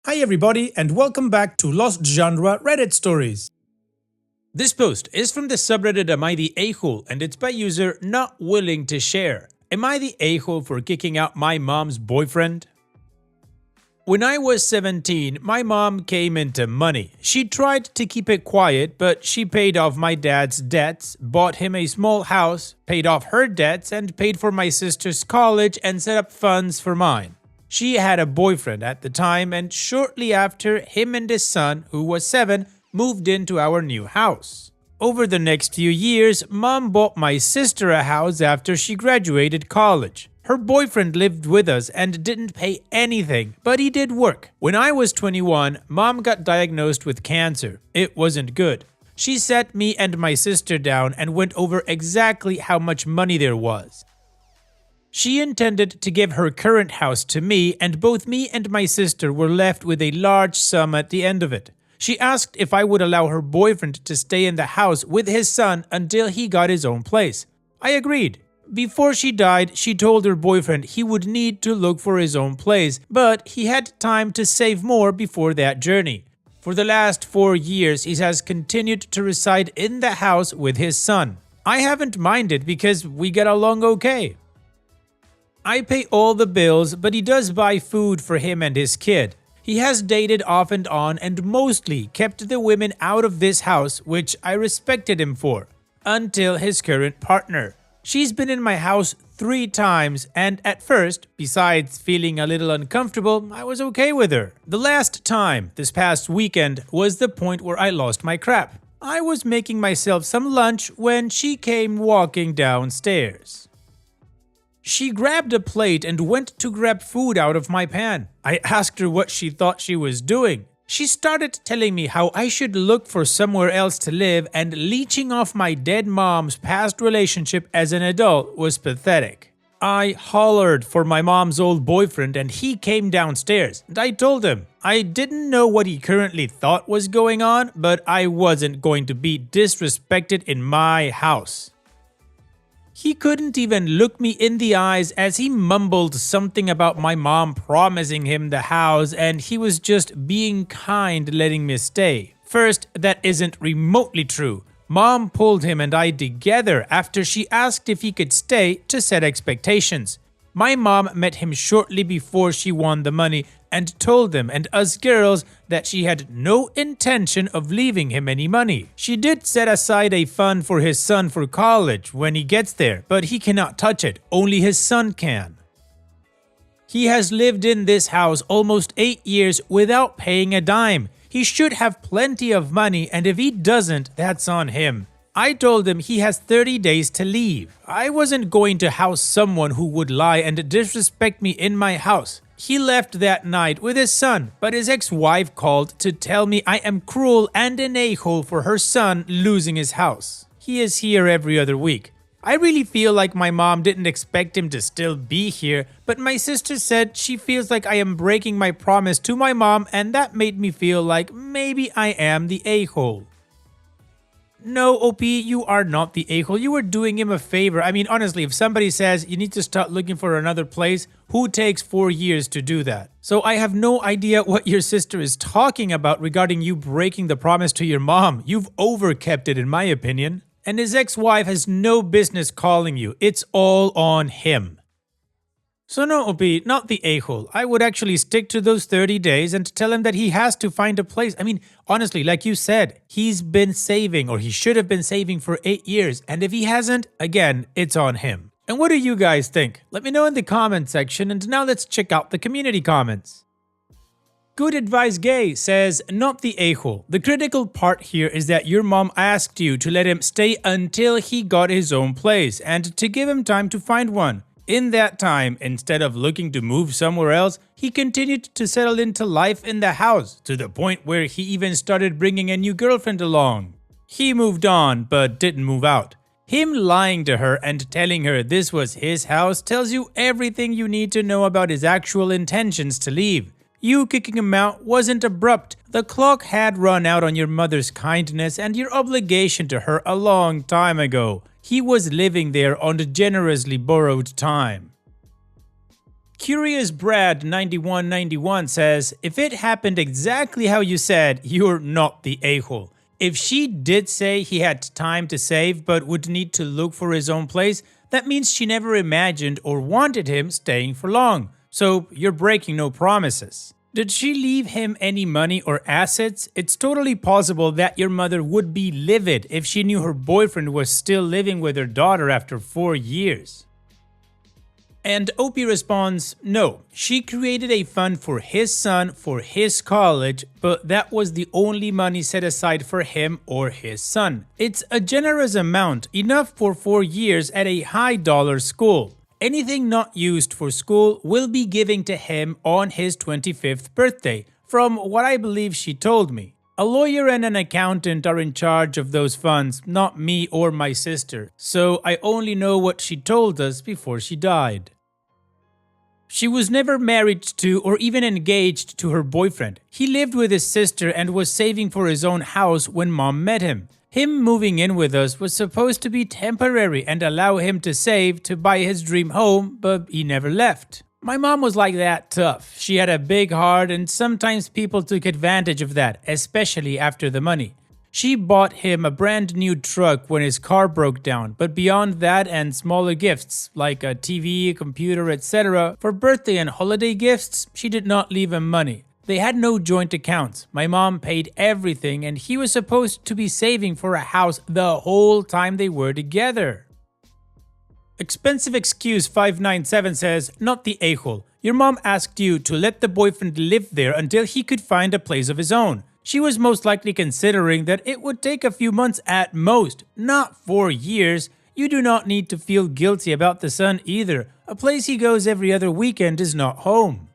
Hi everybody and welcome back to Lost Genre Reddit Stories. This post is from the subreddit Am I the A-hole and it's by user Not Willing to Share. Am I the a-hole for kicking out my mom's boyfriend? When I was 17, my mom came into money. She tried to keep it quiet, but she paid off my dad's debts, bought him a small house, paid off her debts, and paid for my sister's college and set up funds for mine. She had a boyfriend at the time, and shortly after, him and his son, who was 7, moved into our new house. Over the next few years, Mom bought my sister a house after she graduated college. Her boyfriend lived with us and didn't pay anything, but he did work. When I was 21, Mom got diagnosed with cancer. It wasn't good. She sat me and my sister down and went over exactly how much money there was. She intended to give her current house to me, and both me and my sister were left with a large sum at the end of it. She asked if I would allow her boyfriend to stay in the house with his son until he got his own place. I agreed. Before she died, she told her boyfriend he would need to look for his own place, but he had time to save more before that journey. For the last 4 years, he has continued to reside in the house with his son. I haven't minded because we get along okay. I pay all the bills, but he does buy food for him and his kid. He has dated off and on and mostly kept the women out of this house, which I respected him for, until his current partner. She's been in my house 3 times, and at first, besides feeling a little uncomfortable, I was okay with her. The last time, this past weekend, was the point where I lost my crap. I was making myself some lunch when she came walking downstairs. She grabbed a plate and went to grab food out of my pan. I asked her what she thought she was doing. She started telling me how I should look for somewhere else to live, and leeching off my dead mom's past relationship as an adult was pathetic. I hollered for my mom's old boyfriend and he came downstairs, and I told him I didn't know what he currently thought was going on, but I wasn't going to be disrespected in my house. He couldn't even look me in the eyes as he mumbled something about my mom promising him the house and he was just being kind letting me stay. First, that isn't remotely true. Mom pulled him and I together after she asked if he could stay to set expectations. My mom met him shortly before she won the money and told them and us girls that she had no intention of leaving him any money. She did set aside a fund for his son for college when he gets there, but he cannot touch it, only his son can. He has lived in this house almost 8 years without paying a dime. He should have plenty of money, and if he doesn't, that's on him. I told him he has 30 days to leave. I wasn't going to house someone who would lie and disrespect me in my house. He left that night with his son, but his ex-wife called to tell me I am cruel and an a-hole for her son losing his house. He is here every other week. I really feel like my mom didn't expect him to still be here, but my sister said she feels like I am breaking my promise to my mom, and that made me feel like maybe I am the a-hole. No, OP, you are not the a-hole. You were doing him a favor. I mean, honestly, if somebody says you need to start looking for another place, who takes 4 years to do that? So I have no idea what your sister is talking about regarding you breaking the promise to your mom. You've overkept it, in my opinion. And his ex-wife has no business calling you. It's all on him. So no, OP, not the a-hole. I would actually stick to those 30 days and tell him that he has to find a place. I mean, honestly, like you said, he's been saving, or he should have been saving for 8 years. And if he hasn't, again, it's on him. And what do you guys think? Let me know in the comment section, and now let's check out the community comments. Good Advice Gay says, not the a-hole. The critical part here is that your mom asked you to let him stay until he got his own place and to give him time to find one. In that time, instead of looking to move somewhere else, he continued to settle into life in the house, to the point where he even started bringing a new girlfriend along. He moved on, but didn't move out. Him lying to her and telling her this was his house tells you everything you need to know about his actual intentions to leave. You kicking him out wasn't abrupt. The clock had run out on your mother's kindness and your obligation to her a long time ago. He was living there on generously borrowed time. Curious Brad 9191 says, if it happened exactly how you said, you're not the a-hole. If she did say he had time to save but would need to look for his own place, that means she never imagined or wanted him staying for long. So you're breaking no promises. Did she leave him any money or assets? It's totally possible that your mother would be livid if she knew her boyfriend was still living with her daughter after 4 years. And Opie responds, no, she created a fund for his son for his college, but that was the only money set aside for him or his son. It's a generous amount, enough for 4 years at a high dollar school. Anything not used for school will be given to him on his 25th birthday, from what I believe she told me. A lawyer and an accountant are in charge of those funds, not me or my sister, so I only know what she told us before she died. She was never married to or even engaged to her boyfriend. He lived with his sister and was saving for his own house when mom met him. Him moving in with us was supposed to be temporary and allow him to save to buy his dream home, but he never left. My mom was like that tough. She had a big heart and sometimes people took advantage of that, especially after the money. She bought him a brand new truck when his car broke down, but beyond that and smaller gifts like a TV, computer, etc. for birthday and holiday gifts, she did not leave him money. They had no joint accounts. My mom paid everything and he was supposed to be saving for a house the whole time they were together. Expensive Excuse 597 says, not the a-hole. Your mom asked you to let the boyfriend live there until he could find a place of his own. She was most likely considering that it would take a few months at most, not 4 years. You do not need to feel guilty about the son either. A place he goes every other weekend is not home.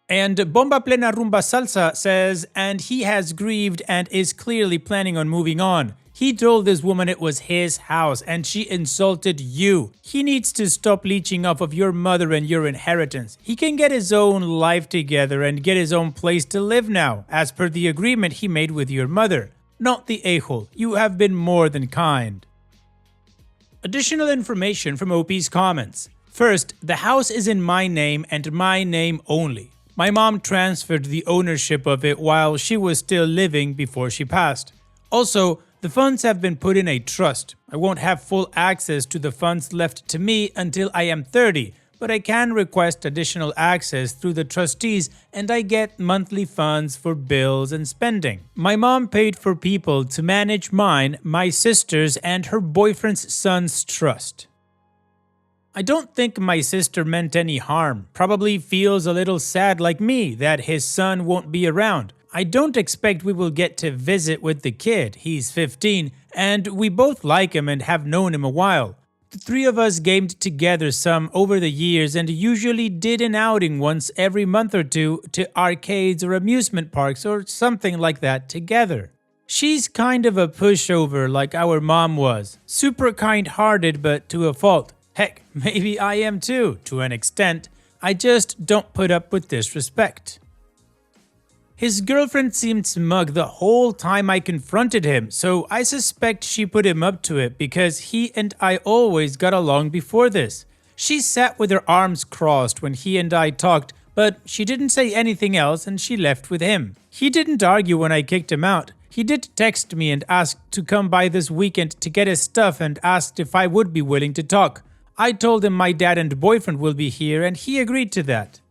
And Bomba Plena Rumba Salsa says, and he has grieved and is clearly planning on moving on. He told this woman it was his house and she insulted you. He needs to stop leeching off of your mother and your inheritance. He can get his own life together and get his own place to live now, as per the agreement he made with your mother. Not the a-hole. You have been more than kind. Additional information from OP's comments. First, the house is in my name and my name only. My mom transferred the ownership of it while she was still living before she passed. Also, the funds have been put in a trust. I won't have full access to the funds left to me until I am 30, but I can request additional access through the trustees and I get monthly funds for bills and spending. My mom paid for people to manage mine, my sister's, and her boyfriend's son's trust. I don't think my sister meant any harm. Probably feels a little sad like me that his son won't be around. I don't expect we will get to visit with the kid. He's 15 and we both like him and have known him a while. The three of us gamed together some over the years and usually did an outing once every month or two to arcades or amusement parks or something like that together. She's kind of a pushover like our mom was. Super kind-hearted but to a fault. Heck, maybe I am too, to an extent. I just don't put up with disrespect. His girlfriend seemed smug the whole time I confronted him, so I suspect she put him up to it because he and I always got along before this. She sat with her arms crossed when he and I talked, but she didn't say anything else and she left with him. He didn't argue when I kicked him out. He did text me and asked to come by this weekend to get his stuff and asked if I would be willing to talk. I told him my dad and boyfriend will be here and he agreed to that.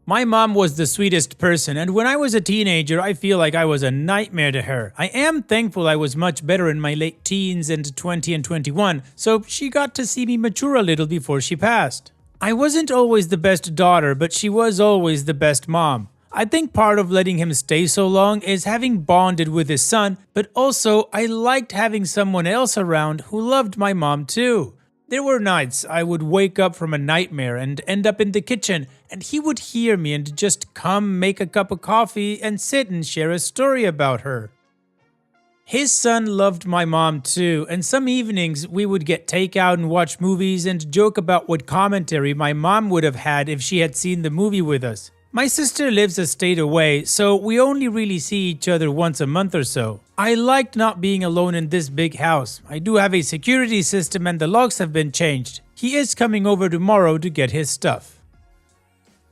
My mom was the sweetest person, and when I was a teenager, I feel like I was a nightmare to her. I am thankful I was much better in my late teens and 20 and 21, so she got to see me mature a little before she passed. I wasn't always the best daughter, but she was always the best mom. I think part of letting him stay so long is having bonded with his son, but also I liked having someone else around who loved my mom too. There were nights I would wake up from a nightmare and end up in the kitchen, and he would hear me and just come make a cup of coffee and sit and share a story about her. His son loved my mom too, and some evenings we would get takeout and watch movies and joke about what commentary my mom would have had if she had seen the movie with us. My sister lives a state away, so we only really see each other once a month or so. I liked not being alone in this big house. I do have a security system and the locks have been changed. He is coming over tomorrow to get his stuff.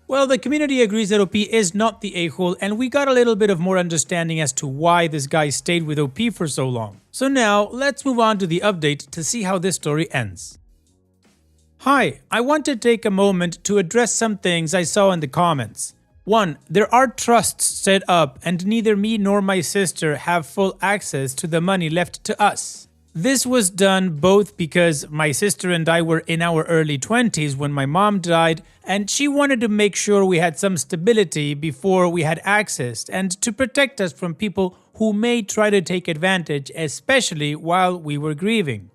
Well, the community agrees that OP is not the a-hole, and we got a little bit of more understanding as to why this guy stayed with OP for so long. So now, let's move on to the update to see how this story ends. Hi, I want to take a moment to address some things I saw in the comments. 1. There are trusts set up and neither me nor my sister have full access to the money left to us. This was done both because my sister and I were in our early 20s when my mom died, and she wanted to make sure we had some stability before we had access and to protect us from people who may try to take advantage, especially while we were grieving.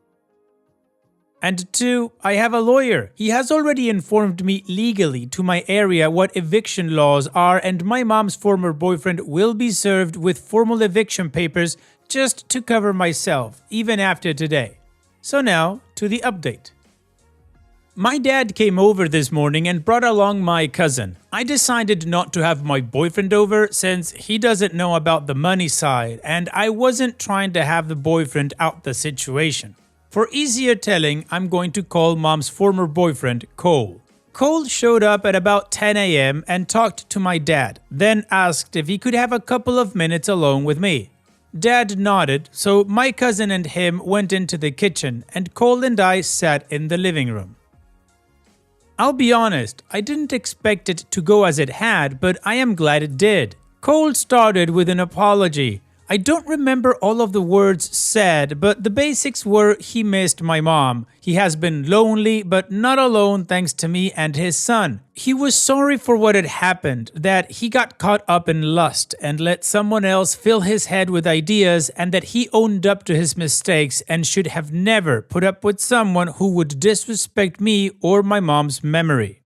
And 2, I have a lawyer. He has already informed me legally to my area what eviction laws are, and my mom's former boyfriend will be served with formal eviction papers just to cover myself, even after today. So now, to the update. My dad came over this morning and brought along my cousin. I decided not to have my boyfriend over since he doesn't know about the money side, and I wasn't trying to have the boyfriend out the situation. For easier telling, I'm going to call mom's former boyfriend, Cole. Cole showed up at about 10 a.m. and talked to my dad, then asked if he could have a couple of minutes alone with me. Dad nodded, so my cousin and him went into the kitchen, and Cole and I sat in the living room. I'll be honest, I didn't expect it to go as it had, but I am glad it did. Cole started with an apology. I don't remember all of the words said, but the basics were he missed my mom. He has been lonely, but not alone thanks to me and his son. He was sorry for what had happened, that he got caught up in lust and let someone else fill his head with ideas, and that he owned up to his mistakes and should have never put up with someone who would disrespect me or my mom's memory.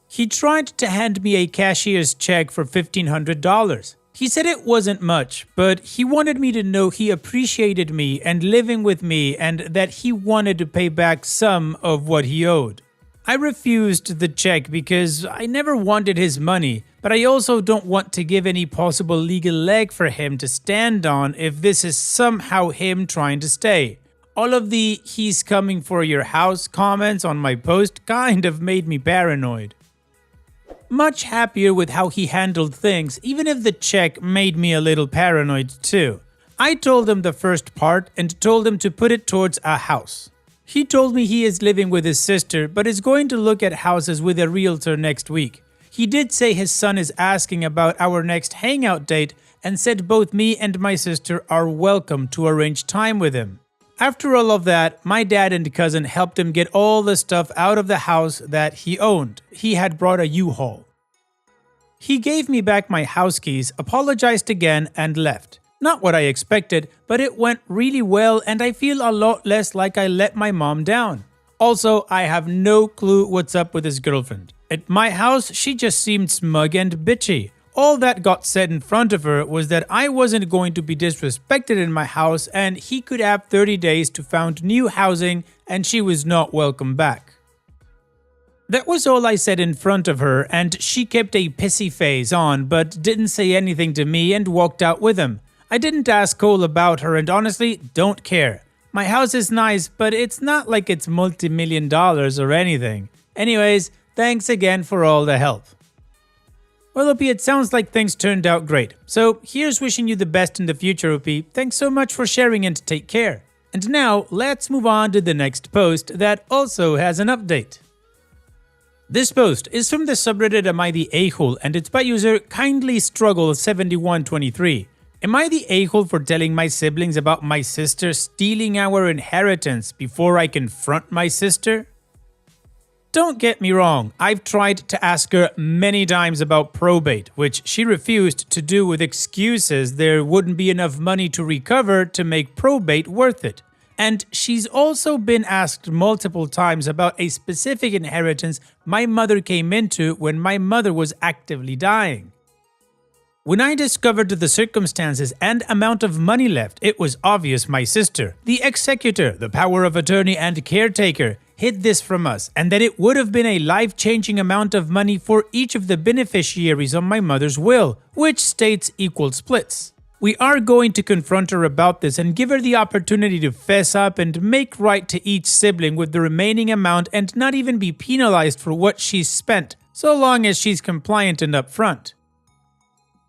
He tried to hand me a cashier's check for $1,500. He said it wasn't much, but he wanted me to know he appreciated me and living with me and that he wanted to pay back some of what he owed. I refused the check because I never wanted his money, but I also don't want to give any possible legal leg for him to stand on if this is somehow him trying to stay. All of the "he's coming for your house" comments on my post kind of made me paranoid. Much happier with how he handled things, even if the check made me a little paranoid too. I told him the first part and told him to put it towards a house. He told me he is living with his sister but is going to look at houses with a realtor next week. He did say his son is asking about our next hangout date and said both me and my sister are welcome to arrange time with him. After all of that, my dad and cousin helped him get all the stuff out of the house that he owned. He had brought a U-Haul. He gave me back my house keys, apologized again, and left. Not what I expected, but it went really well and I feel a lot less like I let my mom down. Also, I have no clue what's up with his girlfriend. At my house, she just seemed smug and bitchy. All that got said in front of her was that I wasn't going to be disrespected in my house and he could have 30 days to find new housing and she was not welcome back. That was all I said in front of her, and she kept a pissy face on but didn't say anything to me and walked out with him. I didn't ask Cole about her and honestly don't care. My house is nice, but it's not like it's multi-million dollars or anything. Anyways, thanks again for all the help. Well, OP, it sounds like things turned out great. So here's wishing you the best in the future, OP. Thanks so much for sharing and take care. And now, let's move on to the next post that also has an update. This post is from the subreddit Am I the A-hole, and it's by user KindlyStruggle7123. Am I the a-hole for telling my siblings about my sister stealing our inheritance before I confront my sister? Don't get me wrong, I've tried to ask her many times about probate, which she refused to do with excuses there wouldn't be enough money to recover to make probate worth it. And she's also been asked multiple times about a specific inheritance my mother came into when my mother was actively dying. When I discovered the circumstances and amount of money left, it was obvious my sister, the executor, the power of attorney and caretaker, hid this from us, and that it would have been a life-changing amount of money for each of the beneficiaries on my mother's will, which states equal splits. We are going to confront her about this and give her the opportunity to fess up and make right to each sibling with the remaining amount and not even be penalized for what she's spent, so long as she's compliant and upfront.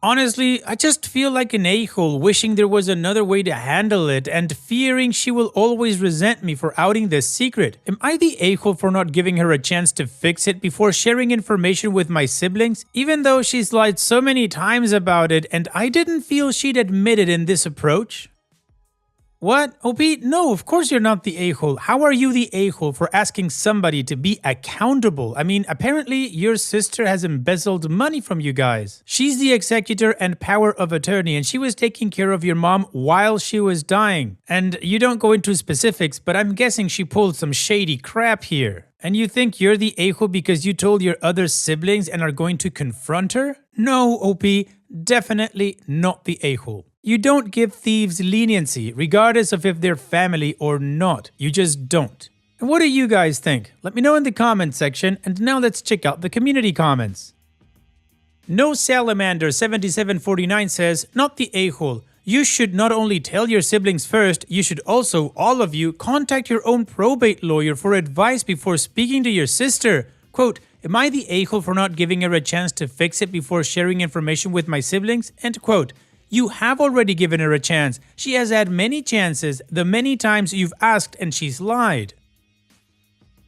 Honestly, I just feel like an a-hole wishing there was another way to handle it and fearing she will always resent me for outing this secret. Am I the a-hole for not giving her a chance to fix it before sharing information with my siblings, even though she's lied so many times about it and I didn't feel she'd admit it in this approach? What? OP? No, of course you're not the a-hole. How are you the a-hole for asking somebody to be accountable? I mean, apparently your sister has embezzled money from you guys. She's the executor and power of attorney, and she was taking care of your mom while she was dying. And you don't go into specifics, but I'm guessing she pulled some shady crap here. And you think you're the a-hole because you told your other siblings and are going to confront her? No, OP, definitely not the a-hole. You don't give thieves leniency, regardless of if they're family or not. You just don't. And what do you guys think? Let me know in the comments section, and now let's check out the community comments. No Salamander 7749 says, not the a-hole. You should not only tell your siblings first, you should also, all of you, contact your own probate lawyer for advice before speaking to your sister. Quote, am I the a-hole for not giving her a chance to fix it before sharing information with my siblings? End quote. You have already given her a chance. She has had many chances, the many times you've asked and she's lied.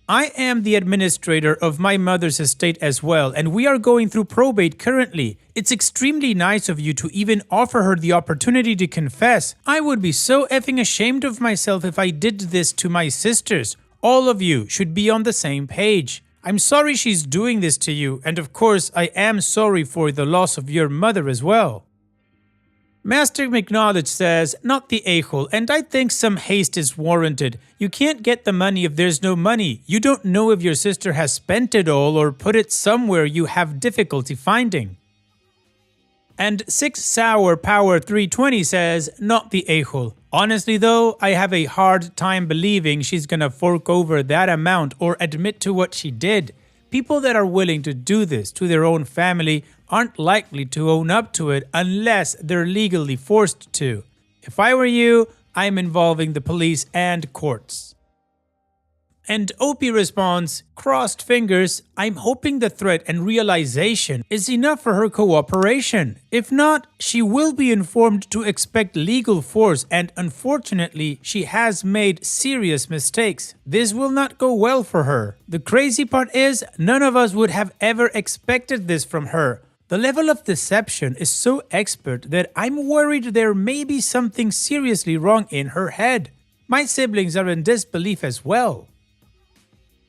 I am the administrator of my mother's estate as well, and we are going through probate currently. It's extremely nice of you to even offer her the opportunity to confess. I would be so effing ashamed of myself if I did this to my sisters. All of you should be on the same page. I'm sorry she's doing this to you, and of course I am sorry for the loss of your mother as well. Master McKnowledge says, not the a-hole, and I think some haste is warranted. You can't get the money if there's no money. You don't know if your sister has spent it all or put it somewhere you have difficulty finding. And 6 Sour Power 320 says, not the a-hole. Honestly though, I have a hard time believing she's gonna fork over that amount or admit to what she did. People that are willing to do this to their own family aren't likely to own up to it unless they're legally forced to. If I were you, I'm involving the police and courts. And OP responds, crossed fingers, I'm hoping the threat and realization is enough for her cooperation. If not, she will be informed to expect legal force, and unfortunately, she has made serious mistakes. This will not go well for her. The crazy part is, none of us would have ever expected this from her. The level of deception is so expert that I'm worried there may be something seriously wrong in her head. My siblings are in disbelief as well.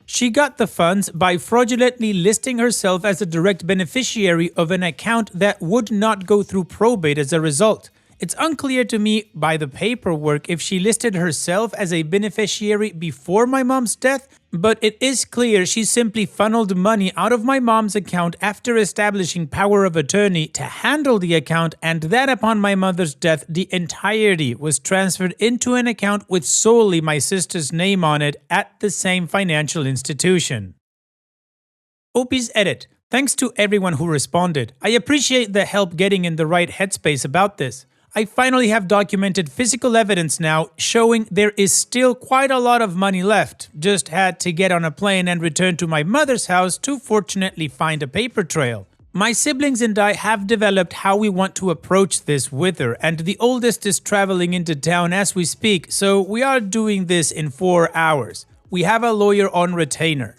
She got the funds by fraudulently listing herself as a direct beneficiary of an account that would not go through probate as a result. It's unclear to me by the paperwork if she listed herself as a beneficiary before my mom's death, but it is clear she simply funneled money out of my mom's account after establishing power of attorney to handle the account, and that upon my mother's death the entirety was transferred into an account with solely my sister's name on it at the same financial institution. OP's edit. Thanks to everyone who responded. I appreciate the help getting in the right headspace about this. I finally have documented physical evidence now showing there is still quite a lot of money left. Just had to get on a plane and return to my mother's house to fortunately find a paper trail. My siblings and I have developed how we want to approach this with her, and the oldest is traveling into town as we speak, so we are doing this in 4 hours. We have a lawyer on retainer.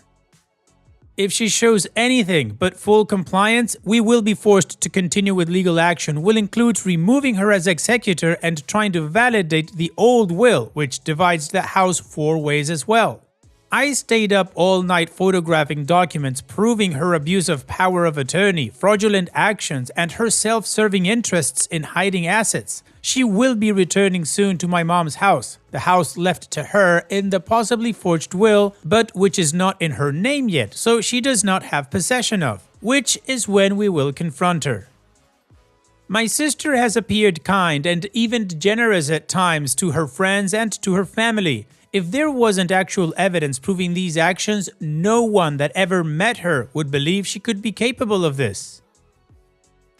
If she shows anything but full compliance, we will be forced to continue with legal action, will include removing her as executor and trying to validate the old will, which divides the house 4 ways as well. I stayed up all night photographing documents proving her abuse of power of attorney, fraudulent actions, and her self-serving interests in hiding assets. She will be returning soon to my mom's house, the house left to her in the possibly forged will, but which is not in her name yet, so she does not have possession of, which is when we will confront her. My sister has appeared kind and even generous at times to her friends and to her family. If there wasn't actual evidence proving these actions, no one that ever met her would believe she could be capable of this.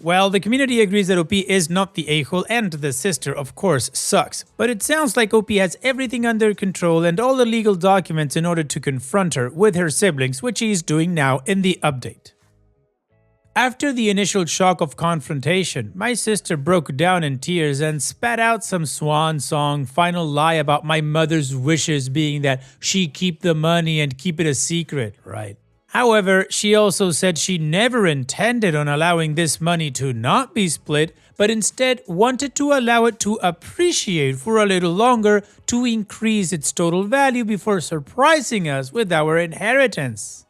Well, the community agrees that OP is not the a-hole and the sister, of course, sucks. But it sounds like OP has everything under control and all the legal documents in order to confront her with her siblings, which he is doing now in the update. After the initial shock of confrontation, my sister broke down in tears and spat out some swan song final lie about my mother's wishes being that she keep the money and keep it a secret, right? However, she also said she never intended on allowing this money to not be split, but instead wanted to allow it to appreciate for a little longer to increase its total value before surprising us with our inheritance.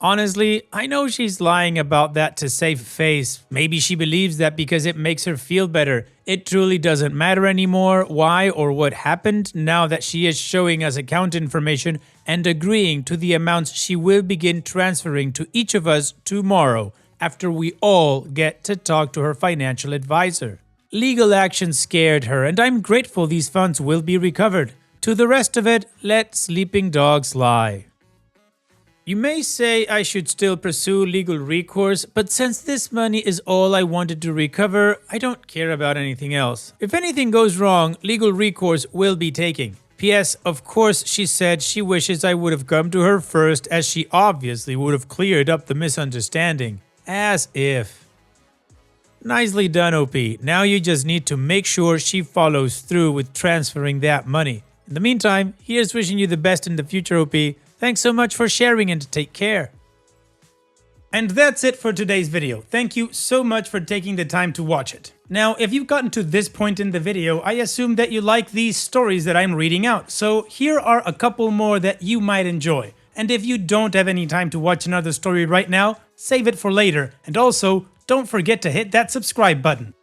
Honestly, I know she's lying about that to save face. Maybe she believes that because it makes her feel better. It truly doesn't matter anymore why or what happened now that she is showing us account information and agreeing to the amounts she will begin transferring to each of us tomorrow after we all get to talk to her financial advisor. Legal action scared her, and I'm grateful these funds will be recovered. To the rest of it, let sleeping dogs lie. You may say I should still pursue legal recourse, but since this money is all I wanted to recover, I don't care about anything else. If anything goes wrong, legal recourse will be taken. P.S. Of course, she said she wishes I would have come to her first, as she obviously would have cleared up the misunderstanding. As if. Nicely done, OP. Now you just need to make sure she follows through with transferring that money. In the meantime, here's wishing you the best in the future, OP. Thanks so much for sharing and take care. And that's it for today's video. Thank you so much for taking the time to watch it. Now, if you've gotten to this point in the video, I assume that you like these stories that I'm reading out. So here are a couple more that you might enjoy. And if you don't have any time to watch another story right now, save it for later. And also, don't forget to hit that subscribe button.